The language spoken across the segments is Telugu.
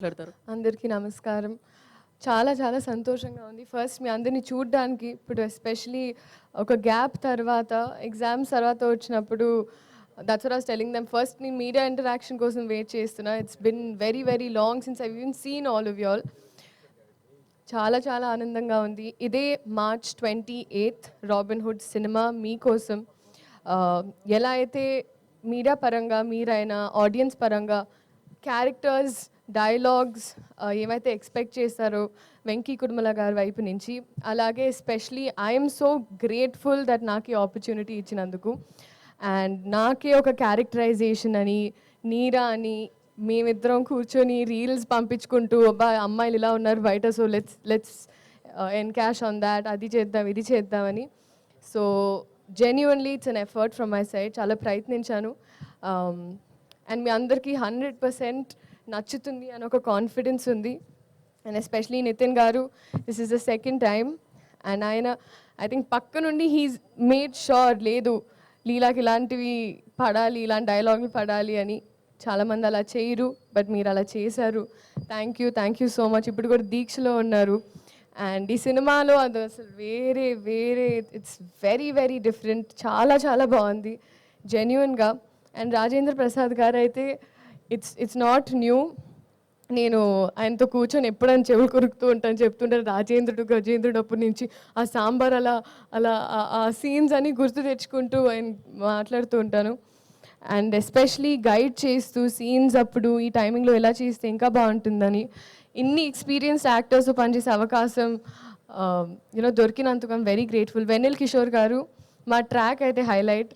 మాట్లాడతారు. అందరికీ నమస్కారం. చాలా చాలా సంతోషంగా ఉంది. ఫస్ట్ మీ అందరిని చూడ్డానికి ఇప్పుడు ఎస్పెషలీ ఒక గ్యాప్ తర్వాత ఎగ్జామ్స్ తర్వాత వచ్చినప్పుడు that's what I was telling them. First నేను మీడియా ఇంటరాక్షన్ కోసం వెయిట్ చేస్తున్నా. It's been very very long since I even seen all of you all. చాలా చాలా ఆనందంగా ఉంది. ఇదే March 28 రాబిన్హుడ్ సినిమా మీకోసం. ఎలా అయితే మీడియా పరంగా మీరైనా ఆడియన్స్ పరంగా క్యారెక్టర్స్ డైలాగ్స్ ఏమైతే ఎక్స్పెక్ట్ చేస్తారో వెంకీ కుడుమల గారి వైపు నుంచి, అలాగే especially I'm so grateful that నాకు ఈ ఆపర్చునిటీ ఇచ్చినందుకు. అండ్ నాకే ఒక క్యారెక్టరైజేషన్ అని నీరా అని మేమిద్దరం కూర్చొని రీల్స్ పంపించుకుంటూ అబ్బా అమ్మాయిలు ఇలా ఉన్నారు బయట, so let's encash on that, అది చేద్దాం ఇది చేద్దామని. So genuinely it's an effort from my side. చాలా ప్రయత్నించాను. అండ్ మీ అందరికీ 100% నచ్చుతుంది అని ఒక కాన్ఫిడెన్స్ ఉంది. అండ్ ఎస్పెషలీ నితిన్ గారు, this is the second time. And ఆయన ఐ థింక్ పక్క నుండి హీస్ మేడ్ షూర్ లేదు లీలాకి ఇలాంటివి పడాలి, ఇలాంటి డైలాగులు పడాలి అని. చాలామంది అలా చేయరు, బట్ మీరు అలా చేశారు. Thank you so much. ఇప్పుడు కూడా దీక్షలో ఉన్నారు. అండ్ ఈ సినిమాలో అది అసలు వేరే వేరే ఇట్స్ వెరీ వెరీ డిఫరెంట్. చాలా చాలా బాగుంది జెన్యున్గా. అండ్ రాజేంద్ర ప్రసాద్ గారు అయితే ఇట్స్ నాట్ న్యూ. నేను ఆయనతో కూర్చొని ఎప్పుడైనా చెవులు కొరుకుతూ ఉంటాను, చెప్తుంటాను రాజేంద్రుడు గజేంద్రుడు అప్పటి నుంచి ఆ సాంబార్ అలా అలా ఆ సీన్స్ అని గుర్తు తెచ్చుకుంటూ ఆయన మాట్లాడుతూ ఉంటాను. అండ్ ఎస్పెషలీ గైడ్ చేస్తూ సీన్స్ అప్పుడు ఈ టైమింగ్లో ఎలా చేస్తే ఇంకా బాగుంటుందని, ఇన్ని ఎక్స్పీరియన్స్డ్ యాక్టర్స్ పనిచేసే అవకాశం దొరికినందుకు I'm very grateful. Vennela Kishore గారు మా ట్రాక్ అయితే హైలైట్.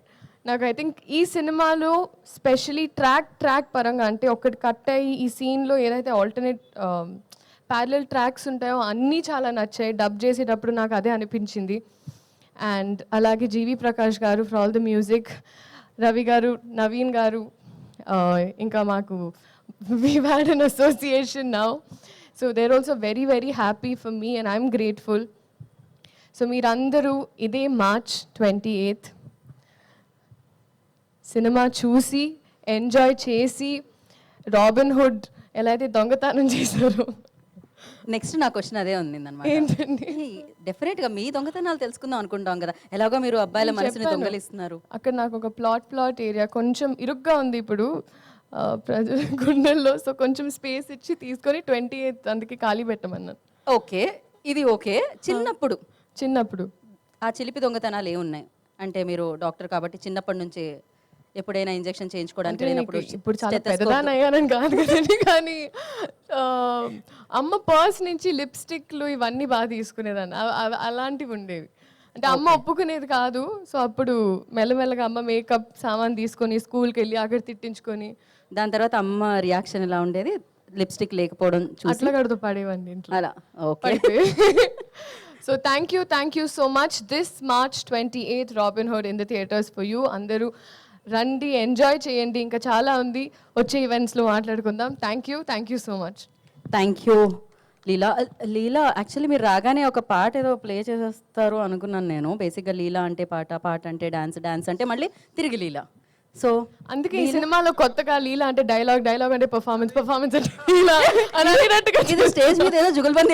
నాకు ఐ థింక్ ఈ సినిమాలో స్పెషలీ ట్రాక్ పరంగా అంటే ఒకటి కట్ అయ్యి ఈ సీన్లో ఏదైతే ఆల్టర్నేట్ ప్యారలల్ ట్రాక్స్ ఉంటాయో అన్నీ చాలా నచ్చాయి. డబ్ చేసేటప్పుడు నాకు అదే అనిపించింది. అండ్ అలాగే జీవి ప్రకాష్ గారు for all the music, Ravi గారు, నవీన్ గారు, ఇంకా మాకు we've had an association now. So they're also very, very happy for me and I'm grateful. So మీరందరూ ఇదే March 28 సినిమా చూసి ఎంజాయ్ చేసి రాబిన్హుడ్ ఎలా అయితే దొంగతనం చేశారో. నెక్స్ట్ నా క్వశ్చన్ అదే ఉంది అనమాట. ఏంటండి? డెఫినెట్గా మీ దొంగతనాలు తెలుసుకుందాం అనుకుంటాం కదా, ఎలాగో మీరు అబ్బాయిల మనసుని చెప్పాను. దొంగలిస్తున్నారు. అక్కడ నాకు ఒక ప్లాట్ ఏరియా కొంచెం ఇరుగ్గా ఉంది ఇప్పుడు ప్రజల గుండెల్లో. సో కొంచెం స్పేస్ ఇచ్చి తీసుకొని 28 అందుకే ఖాళీ పెట్టమన్నాను. ఓకే, ఇది ఓకే. చిన్నప్పుడు ఆ చిలిపి దొంగతనాలు ఏమున్నాయి అంటే, మీరు డాక్టర్ కాబట్టి చిన్నప్పటి నుంచి ఎప్పుడైనా ఇంజెక్షన్ చేయించుకోవడానికి వెళ్ళినప్పుడు ఇప్పుడు చాలా పెద్దదాన్ని అయ్యానని కాదు కదండి, కానీ అమ్మ పర్స్ నుంచి లిప్స్టిక్లు ఇవన్నీ బాగా తీసుకునేదాన్ని. అలాంటివి ఉండేవి. అంటే అమ్మ ఒప్పుకునేది కాదు. సో అప్పుడు మెల్లమెల్లగా అమ్మ మేకప్ సామాన్ తీసుకొని స్కూల్కి వెళ్ళి అక్కడ తిట్టించుకొని, దాని తర్వాత అమ్మ రియాక్షన్ ఎలా ఉండేది లిప్స్టిక్ లేకపోవడం చూసి? అట్లా కడుతూ పడేవండి ఇంట్లో అలా. Okay. So thank you so much. This March 28 Robinhood in the theatres for you. అందరూ రండి, ఎంజాయ్ చేయండి. ఇంకా చాలా ఉంది, వచ్చే ఈవెంట్స్లో మాట్లాడుకుందాం. Thank you so much. Thank you. Leela actually మీరు రాగానే ఒక పాట ఏదో ప్లే చేసేస్తారు అనుకున్నాను నేను. బేసిక్గా లీలా అంటే పాట అంటే డాన్స్ అంటే మళ్ళీ తిరిగి లీలా. సో అందుకే ఈ సినిమాలో కొత్తగా లీలా అంటే డైలాగ్ అంటే పర్ఫార్మెన్స్ అంటే లీలా అని అనేటట్టుగా ఇది స్టేజ్ మీద ఏదో జుగల్బందీ